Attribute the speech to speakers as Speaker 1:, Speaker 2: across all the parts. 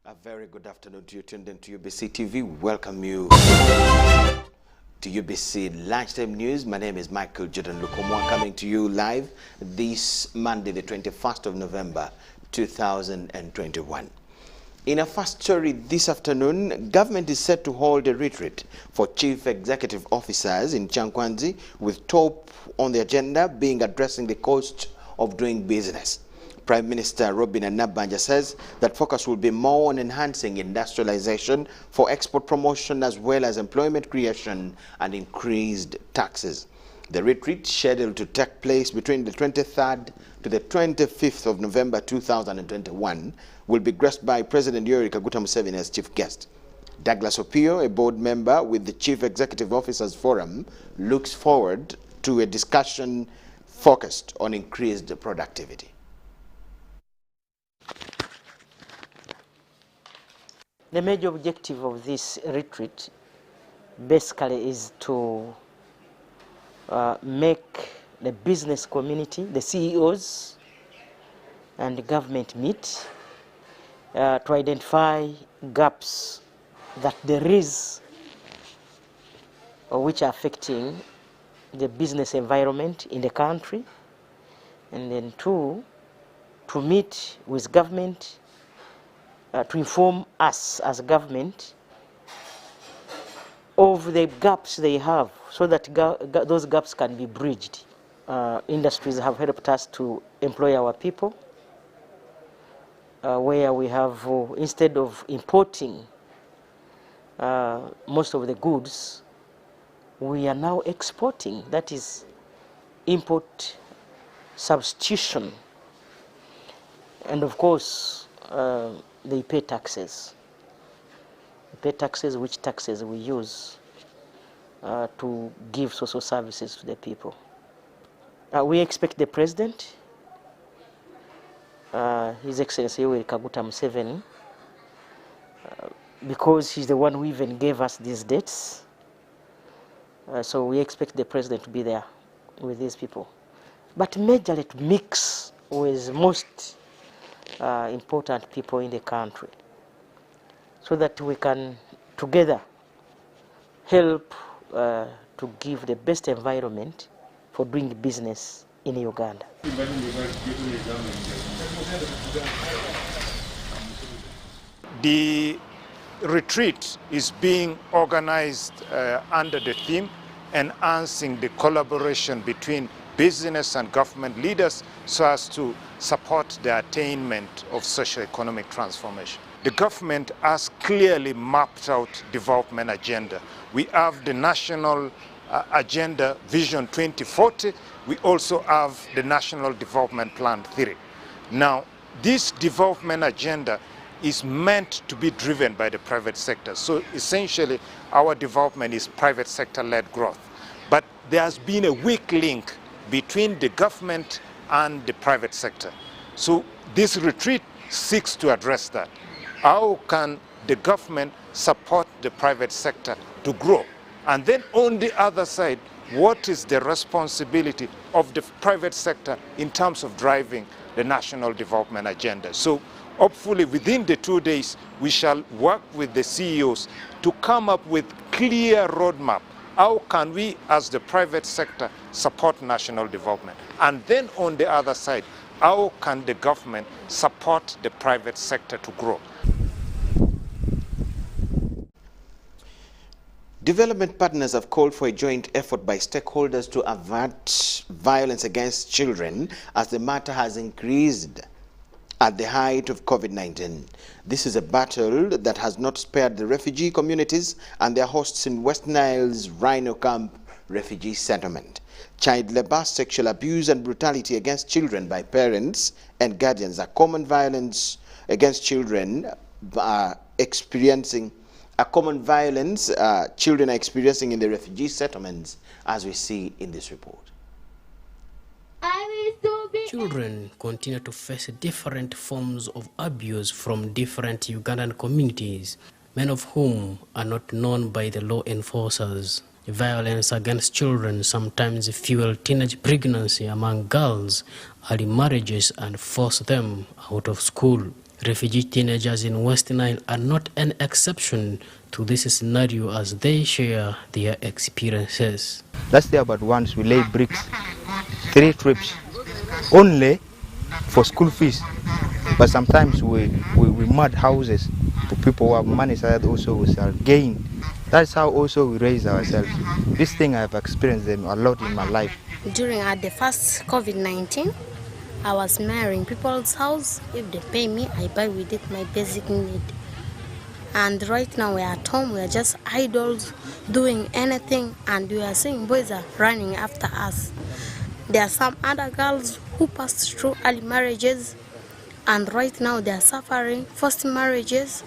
Speaker 1: A very good afternoon to you tuned in to UBC TV. Welcome you to UBC Lunchtime News. My name is Michael Jordan Lukomwa, coming to you live this Monday, the 21st of November, 2021. In a first story this afternoon, government is set to hold a retreat for chief executive officers in Chankwanzi, with top on the agenda being addressing the cost of doing business. Prime Minister Robin Anabanja says that focus will be more on enhancing industrialization for export promotion as well as employment creation and increased taxes. The retreat, scheduled to take place between the 23rd to the 25th of November 2021, will be graced by President Yoweri Kaguta Museveni as chief guest. Douglas Opio, a board member with the Chief Executive Officers Forum, looks forward to a discussion focused on increased productivity.
Speaker 2: The major objective of this retreat basically is to make the business community, the CEOs and the government meet to identify gaps that there is or which are affecting the business environment in the country, and then two, to meet with government to inform us as government of the gaps they have, so that those gaps can be bridged. Industries have helped us to employ our people, where we have, instead of importing most of the goods, we are now exporting. That is import substitution. And of course, they pay taxes. They pay taxes, which taxes we use to give social services to the people. We expect the President, His Excellency Yoweri Kaguta Museveni, because he's the one who even gave us these dates. So we expect the President to be there with these people. But majorly to mix with most important people in the country, so that we can together help to give the best environment for doing business in Uganda.
Speaker 3: The retreat is being organized under the theme enhancing the collaboration between business and government leaders so as to support the attainment of socio-economic transformation. The government has clearly mapped out development agenda. We have the National Agenda Vision 2040. We also have the National Development Plan 3. Now, this development agenda is meant to be driven by the private sector. So essentially, our development is private sector-led growth. But there has been a weak link between the government and the private sector. So this retreat seeks to address that. How can the government support the private sector to grow? And then on the other side, what is the responsibility of the private sector in terms of driving the national development agenda? So hopefully within the 2 days, we shall work with the CEOs to come up with clear roadmap. How can we, as the private sector, support national development? And then on the other side, how can the government support the private sector to grow?
Speaker 1: Development partners have called for a joint effort by stakeholders to avert violence against children as the matter has increased at the height of COVID-19. This is a battle that has not spared the refugee communities and their hosts in West Nile's Rhino Camp refugee settlement. Child labor, sexual abuse and brutality against children by parents and guardians are common violence against children children are experiencing in the refugee settlements, as we see in this report.
Speaker 4: Children continue to face different forms of abuse from different Ugandan communities, many of whom are not known by the law enforcers. Violence against children sometimes fuel teenage pregnancy among girls, early marriages, and force them out of school. Refugee teenagers in West Nile are not an exception to this scenario as they share their experiences.
Speaker 5: Last year about once we laid bricks, 3 trips, only for school fees. But sometimes we mud houses for people who have money, so that also we shall gain. That's how also we raise ourselves. This thing I have experienced them a lot in my life.
Speaker 6: During the first COVID-19, I was marrying people's house. If they pay me, I buy with it my basic need. And right now we're at home, we're just idols, doing anything, and we are seeing boys are running after us. There are some other girls who passed through early marriages, and right now they are suffering forced marriages.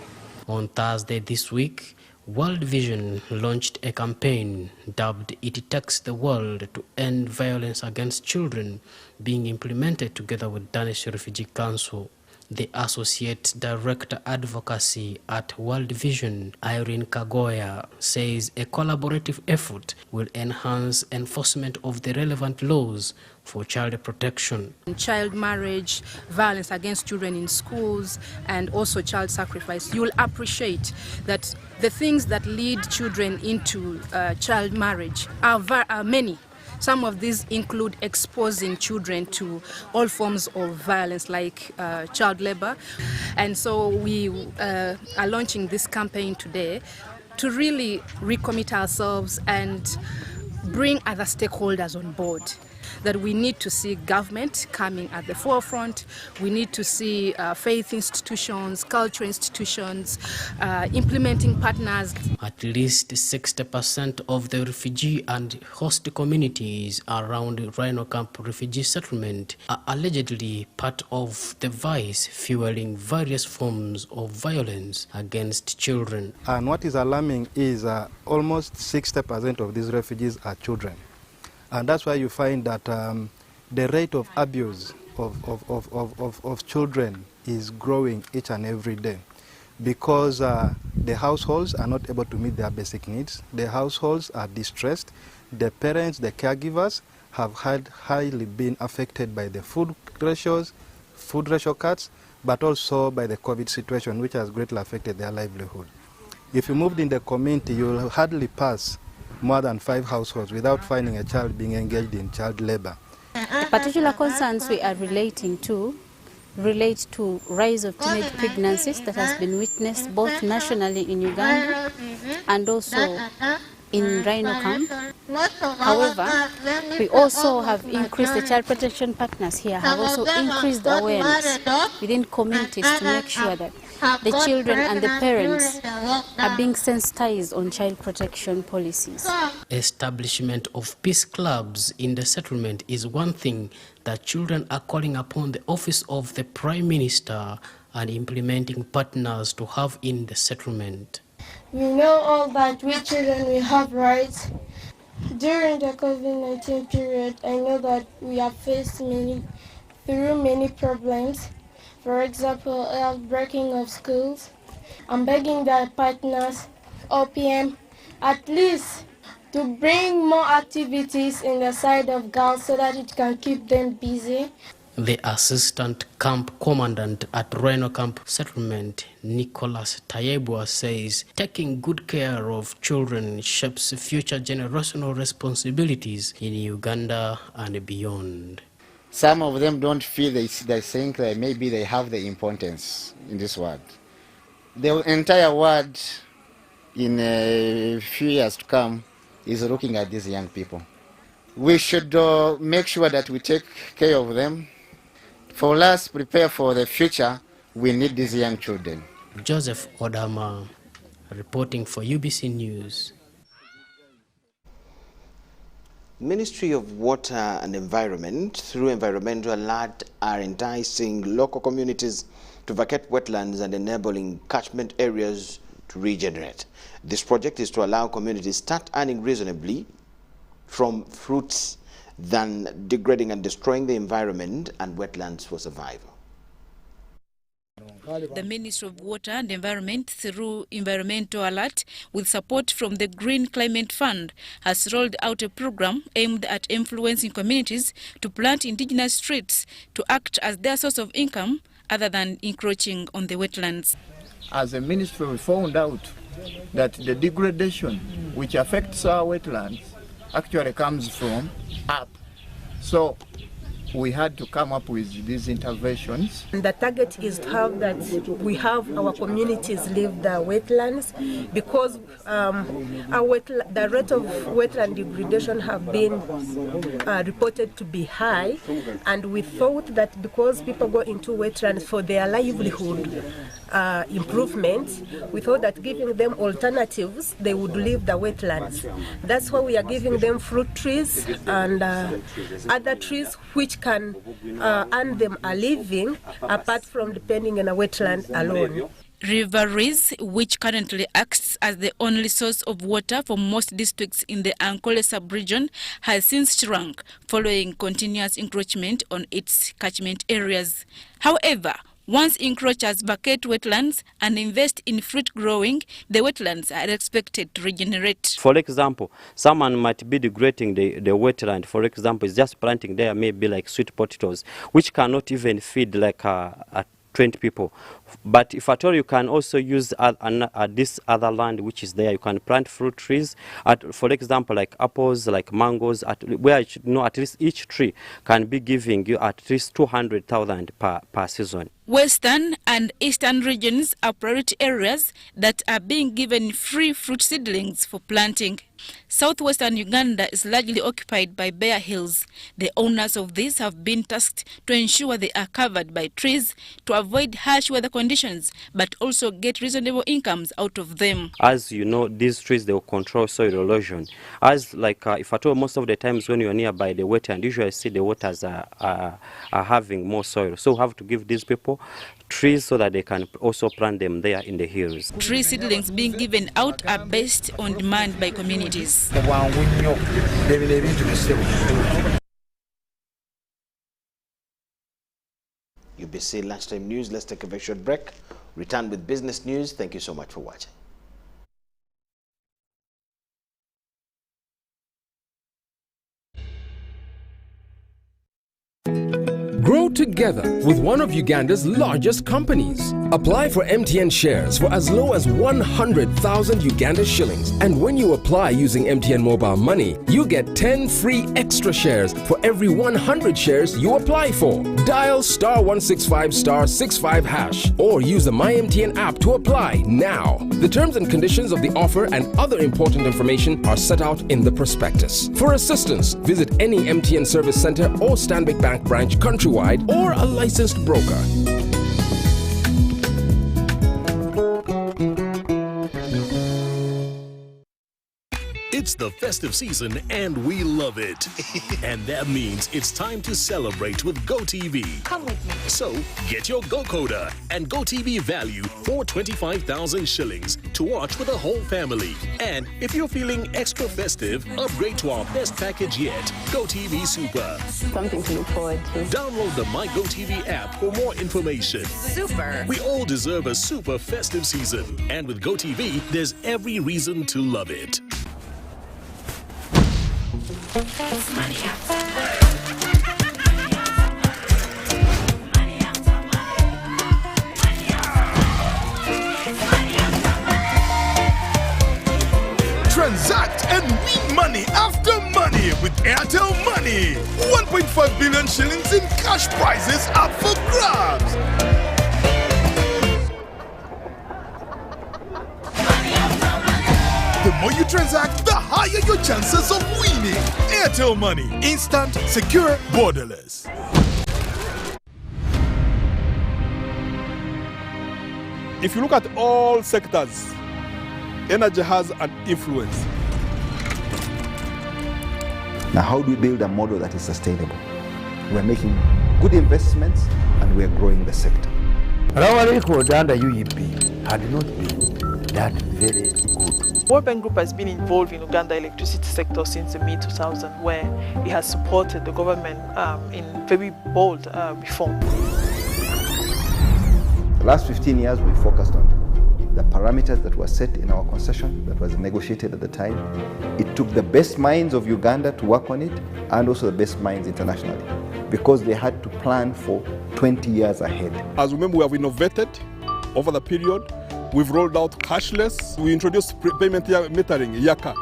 Speaker 4: On Thursday this week, World Vision launched a campaign dubbed It Takes the World to End Violence Against Children, being implemented together with Danish Refugee Council. The Associate Director Advocacy at World Vision, Irene Kagoya, says a collaborative effort will enhance enforcement of the relevant laws for child protection.
Speaker 7: Child marriage, violence against children in schools, and also child sacrifice. You will appreciate that the things that lead children into child marriage are many. Some of these include exposing children to all forms of violence like child labor. And so we are launching this campaign today to really recommit ourselves and bring other stakeholders on board. That we need to see government coming at the forefront. We need to see faith institutions, cultural institutions, implementing partners.
Speaker 4: At least 60% of the refugee and host communities around Rhino Camp refugee settlement are allegedly part of the vice fueling various forms of violence against children.
Speaker 8: And what is alarming is almost 60% of these refugees are children. And that's why you find that the rate of abuse of children is growing each and every day, because the households are not able to meet their basic needs. The households are distressed. The parents, the caregivers, have highly been affected by the food ratio cuts, but also by the COVID situation, which has greatly affected their livelihood. If you moved in the community, you will hardly pass more than 5 households without finding a child being engaged in child labor.
Speaker 9: The particular concerns we are relating to relate to rise of teenage pregnancies that has been witnessed both nationally in Uganda and also in Rhino Camp. However, we also have increased, the child protection partners here have also increased the awareness within communities to make sure that the children and the parents are being sensitized on child protection policies.
Speaker 4: Establishment of peace clubs in the settlement is one thing that children are calling upon the office of the Prime Minister and implementing partners to have in the settlement.
Speaker 10: We know all that we children will have rights. During the COVID-19 period, I know that we have faced many problems. For example, breaking of schools. I'm begging the partners, OPM, at least to bring more activities in the side of girls so that it can keep them busy.
Speaker 4: The assistant camp commandant at Rhino Camp Settlement, Nicholas Tayebwa, says taking good care of children shapes future generational responsibilities in Uganda and beyond.
Speaker 11: Some of them don't feel they think that maybe they have the importance in this world. The entire world in a few years to come is looking at these young people. We should make sure that we take care of them. For us, prepare for the future, we need these young children.
Speaker 4: Joseph Odama, reporting for UBC News.
Speaker 1: Ministry of Water and Environment, through Environmental Alert, are enticing local communities to vacate wetlands and enabling catchment areas to regenerate. This project is to allow communities start earning reasonably from fruits than degrading and destroying the environment and wetlands for survival.
Speaker 12: The Ministry of Water and Environment, through Environmental Alert, with support from the Green Climate Fund, has rolled out a program aimed at influencing communities to plant indigenous trees to act as their source of income other than encroaching on the wetlands.
Speaker 13: As a ministry, we found out that the degradation which affects our wetlands actually comes from up. So we had to come up with these interventions.
Speaker 14: And the target is to have that we have our communities leave the wetlands, because the rate of wetland degradation have been reported to be high, and we thought that because people go into wetlands for their livelihood improvements, we thought that giving them alternatives, they would leave the wetlands. That's why we are giving them fruit trees and other trees which can earn them a living apart from depending on a wetland alone.
Speaker 12: Riveries, which currently acts as the only source of water for most districts in the Ankole sub-region, has since shrunk following continuous encroachment on its catchment areas. However, once encroachers vacate wetlands and invest in fruit growing, the wetlands are expected to regenerate.
Speaker 15: For example, someone might be degrading the wetland. For example, is just planting there maybe like sweet potatoes, which cannot even feed like 20 people. But if at all, you can also use this other land which is there. You can plant fruit trees, for example, like apples, like mangoes, where you should know at least each tree can be giving you at least 200,000 per season.
Speaker 12: Western and eastern regions are priority areas that are being given free fruit seedlings for planting. Southwestern Uganda is largely occupied by bare hills. The owners of these have been tasked to ensure they are covered by trees to avoid harsh weather conditions, but also get reasonable incomes out of them.
Speaker 15: As you know, these trees, they will control soil erosion. As like if at all, most of the times when you're nearby the wetland, usually see the waters are having more soil. So we have to give these people trees so that they can also plant them there in the hills.
Speaker 12: Tree seedlings being given out are based on demand by communities.
Speaker 1: UBC Lunchtime News. Let's take a very short break. Return with business news. Thank you so much for watching.
Speaker 16: Grow together with one of Uganda's largest companies. Apply for MTN shares for as low as 100,000 Uganda shillings. And when you apply using MTN Mobile Money, you get 10 free extra shares for every 100 shares you apply for. Dial *165*65# or use the MyMTN app to apply now. The terms and conditions of the offer and other important information are set out in the prospectus. For assistance, visit any MTN service center or Stanbic Bank branch countrywide or a licensed broker.
Speaker 17: It's the festive season and we love it. And that means it's time to celebrate with GoTV.
Speaker 18: Come with me.
Speaker 17: So get your GoCoder and GoTV value for 25,000 shillings to watch with the whole family. And if you're feeling extra festive, upgrade to our best package yet, GoTV Super.
Speaker 18: Something to look forward to.
Speaker 17: Download the My GoTV app for more information.
Speaker 18: Super.
Speaker 17: We all deserve a super festive season. And with GoTV, there's every reason to love it.
Speaker 19: Transact and win money after money with Airtel Money. 1.5 billion shillings in cash prizes up for grabs. The more you transact, the higher your chances of winning. Airtel Money. Instant, secure, borderless.
Speaker 20: If you look at all sectors, energy has an influence.
Speaker 21: Now, how do we build a model that is sustainable? We're making good investments and we're growing the sector.
Speaker 22: Our record under UEP had not been that very good.
Speaker 23: World Bank Group has been involved in Uganda electricity sector since the mid-2000s, where it has supported the government in very bold reform.
Speaker 21: The last 15 years we focused on the parameters that were set in our concession that was negotiated at the time. It took the best minds of Uganda to work on it, and also the best minds internationally, because they had to plan for 20 years ahead.
Speaker 20: As remember, we have innovated over the period. We've rolled out cashless. We introduced payment metering, Yaka.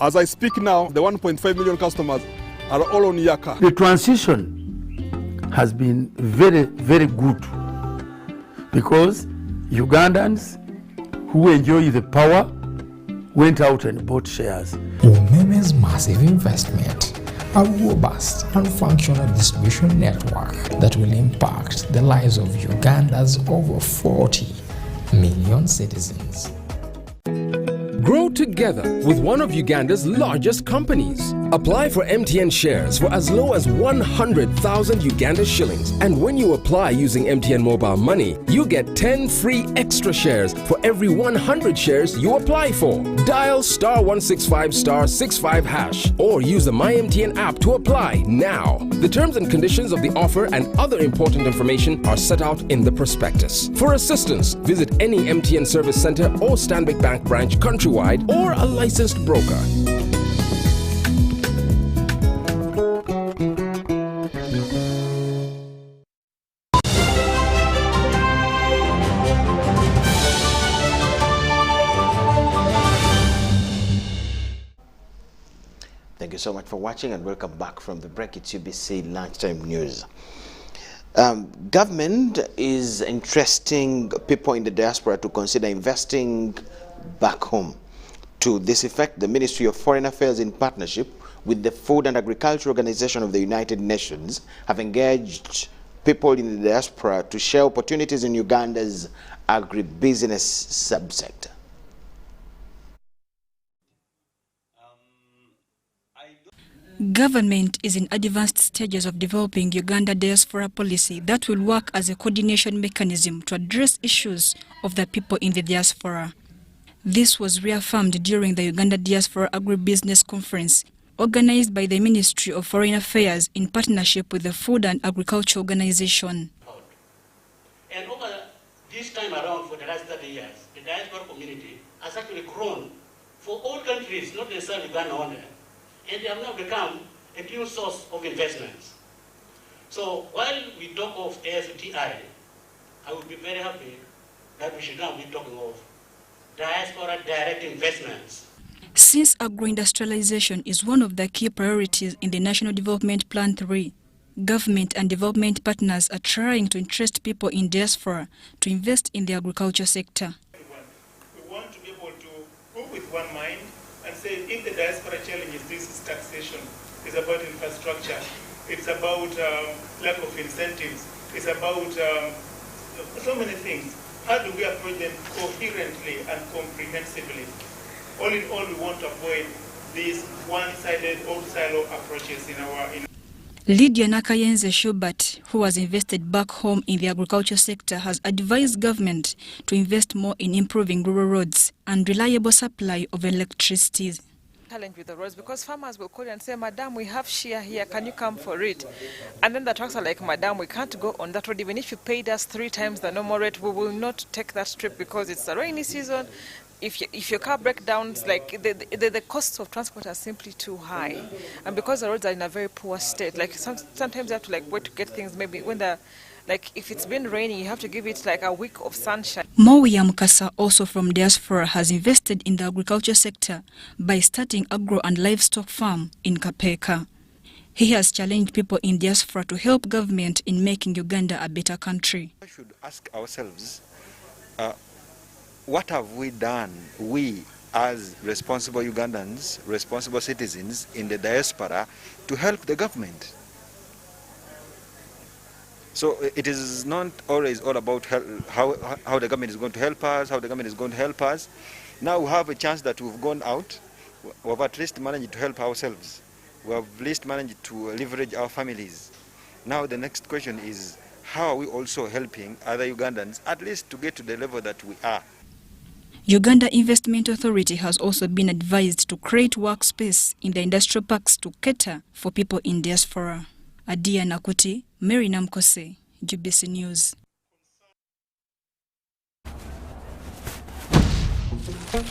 Speaker 20: As I speak now, the 1.5 million customers are all on Yaka.
Speaker 22: The transition has been very, very good, because Ugandans who enjoy the power went out and bought shares.
Speaker 2: Umeme's massive investment, a robust and functional distribution network that will impact the lives of Uganda's over 40 million citizens.
Speaker 16: Grow together with one of Uganda's largest companies. Apply for MTN shares for as low as 100,000 Uganda shillings. And when you apply using MTN Mobile Money, you get 10 free extra shares for every 100 shares you apply for. Dial *165*65# or use the MyMTN app to apply now. The terms and conditions of the offer and other important information are set out in the prospectus. For assistance, visit any MTN service center or Stanbic Bank branch countrywide or a licensed broker.
Speaker 1: Thank you so much for watching and welcome back from the break. It's UBC Lunchtime News. Government is interesting people in the diaspora to consider investing back home. To this effect, the Ministry of Foreign Affairs, in partnership with the Food and Agriculture Organization of the United Nations, have engaged people in the diaspora to share opportunities in Uganda's agribusiness subsector.
Speaker 12: Government is in advanced stages of developing Uganda diaspora policy that will work as a coordination mechanism to address issues of the people in the diaspora. This was reaffirmed during the Uganda Diaspora Agribusiness Conference, organized by the Ministry of Foreign Affairs in partnership with the Food and Agriculture Organization.
Speaker 3: And over this time around, for the last 30 years, the diaspora community has actually grown for all countries, not necessarily Uganda only. And they have now become a new source of investments. So while we talk of AFTI, I would be very happy that we should now be talking of diaspora direct investments.
Speaker 12: Since agro-industrialization is one of the key priorities in the National Development Plan 3, government and development partners are trying to interest people in diaspora to invest in the agriculture sector.
Speaker 5: We want to be able to go with one mind and say, if the diaspora challenges, this is taxation, it's about infrastructure, it's about lack of incentives, it's about so many things. How do we approach them coherently and comprehensively? All in all, we want to avoid these one-sided, old-silo approaches in our...
Speaker 12: Lydia Nakayenze Schubert, who has invested back home in the agriculture sector, has advised government to invest more in improving rural roads and reliable supply of electricity.
Speaker 24: Challenge with the roads, because farmers will call you and say, Madam, we have shear here, can you come for it? And then the trucks are like, Madam, we can't go on that road. Even if you paid us 3 times the normal rate, we will not take that trip because it's the rainy season. If your car breaks down, it's like the costs of transport are simply too high. And because the roads are in a very poor state, like sometimes you have to wait to get things, maybe when if it's been raining, you have to give it like a week of sunshine.
Speaker 12: Mawia Mukasa, also from diaspora, has invested in the agriculture sector by starting agro and livestock farm in Kapeka. He has challenged people in diaspora to help government in making Uganda a better country.
Speaker 25: We should ask ourselves, what have we done, we as responsible Ugandans, responsible citizens in the diaspora, to help the government? So it is not always all about how the government is going to help us, how the government is going to help us. Now we have a chance that we've gone out, we have at least managed to help ourselves. We have at least managed to leverage our families. Now the next question is, how are we also helping other Ugandans, at least to get to the level that we are?
Speaker 12: Uganda Investment Authority has also been advised to create workspace in the industrial parks to cater for people in diaspora. Adia Nakuti, Mary Namkose, UBC News.
Speaker 19: Transact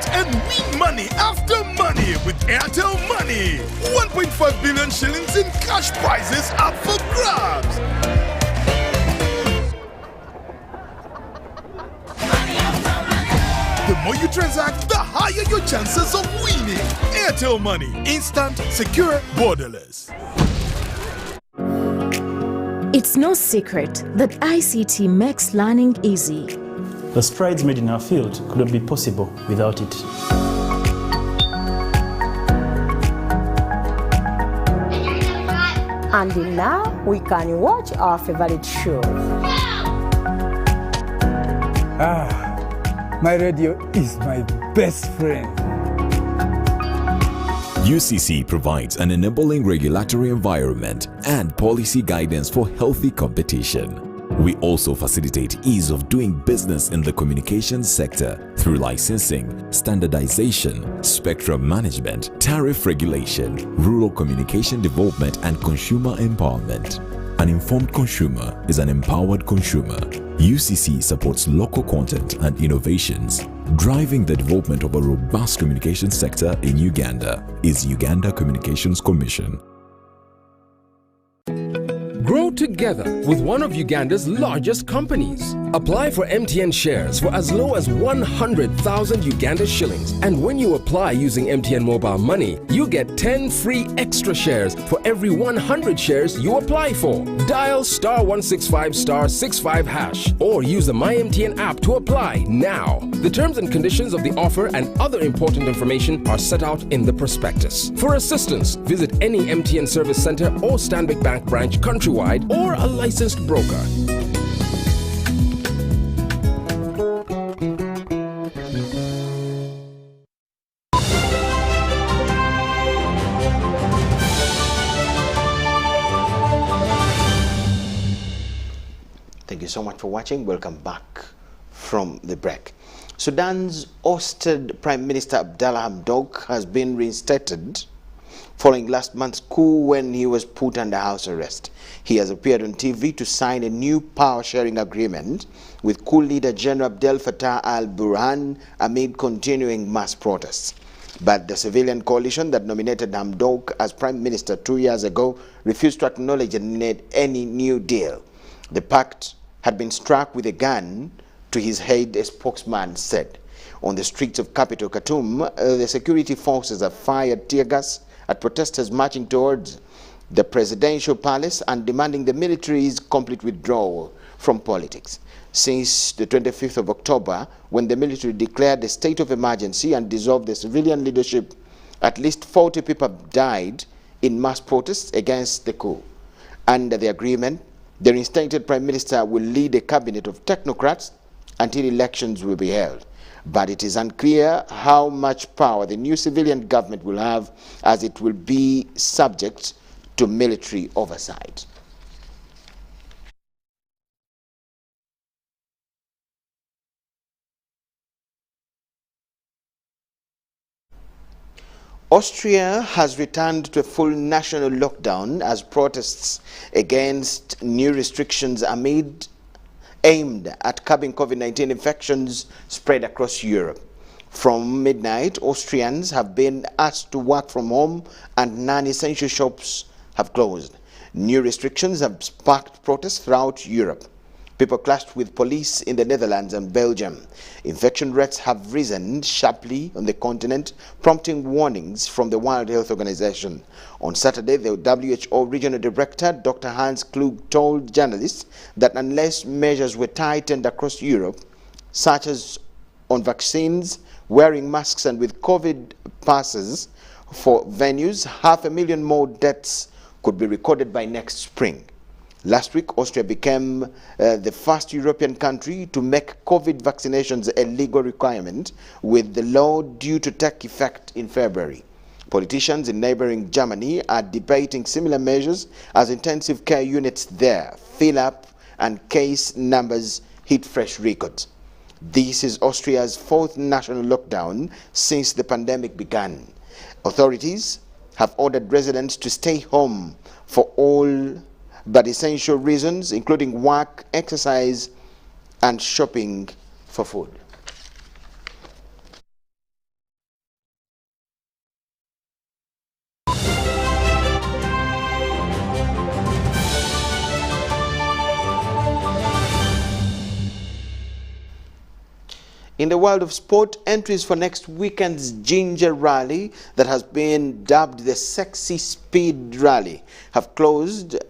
Speaker 19: and win money after money with Airtel Money. 1.5 billion shillings in cash prizes up for grabs. The more you transact, the higher your chances of winning. Airtel Money. Instant, secure, borderless.
Speaker 6: It's no secret that ICT makes learning easy.
Speaker 7: The strides made in our field couldn't be possible without it.
Speaker 8: And now we can watch our favorite show.
Speaker 9: My radio is my best friend.
Speaker 10: UCC provides an enabling regulatory environment and policy guidance for healthy competition. We also facilitate ease of doing business in the communications sector through licensing, standardization, spectrum management, tariff regulation, rural communication development, and consumer empowerment. An informed consumer is an empowered consumer. UCC supports local content and innovations. Driving the development of a robust communication sector in Uganda is Uganda Communications Commission.
Speaker 16: Grow together with one of Uganda's largest companies. Apply for MTN shares for as low as 100,000 Uganda shillings. And when you apply using MTN Mobile Money, you get 10 free extra shares for every 100 shares you apply for. Dial *165*65# or use the MyMTN app to apply now. The terms and conditions of the offer and other important information are set out in the prospectus. For assistance, visit any MTN service center or Stanbic Bank branch countrywide or a licensed broker.
Speaker 1: Thank you so much for watching. Welcome back from the break. Sudan's ousted Prime Minister Abdallah Hamdok has been reinstated following last month's coup when he was put under house arrest. He has appeared on TV to sign a new power-sharing agreement with coup leader General Abdel Fattah al-Burhan amid continuing mass protests. But the civilian coalition that nominated Hamdok as Prime Minister 2 years ago refused to acknowledge any new deal. The pact had been struck with a gun to his head, a spokesman said. On the streets of capital Khartoum, the security forces have fired tear gas at protesters marching towards the presidential palace and demanding the military's complete withdrawal from politics. Since the 25th of October, when the military declared a state of emergency and dissolved the civilian leadership, at least 40 people died in mass protests against the coup. Under the agreement, the reinstated Prime Minister will lead a cabinet of technocrats until elections will be held. But it is unclear how much power the new civilian government will have, as it will be subject to military oversight. Austria has returned to a full national lockdown as protests against new restrictions aimed at curbing COVID-19 infections spread across Europe. From midnight, Austrians have been asked to work from home and non-essential shops have closed. New restrictions have sparked protests throughout Europe. People clashed with police in the Netherlands and Belgium. Infection rates have risen sharply on the continent, prompting warnings from the World Health Organization. On Saturday, the WHO Regional Director, Dr. Hans Klug, told journalists that unless measures were tightened across Europe, such as on vaccines, wearing masks and with COVID passes for venues, 500,000 more deaths could be recorded by next spring. Last week, Austria became the first European country to make COVID vaccinations a legal requirement, with the law due to take effect in February. Politicians in neighboring Germany are debating similar measures as intensive care units there fill up and case numbers hit fresh records. This is Austria's fourth national lockdown since the pandemic began. Authorities have ordered residents to stay home for all but essential reasons, including work, exercise, and shopping for food. In the world of sport, entries for next weekend's Ginger Rally, that has been dubbed the Sexy Speed Rally, have closed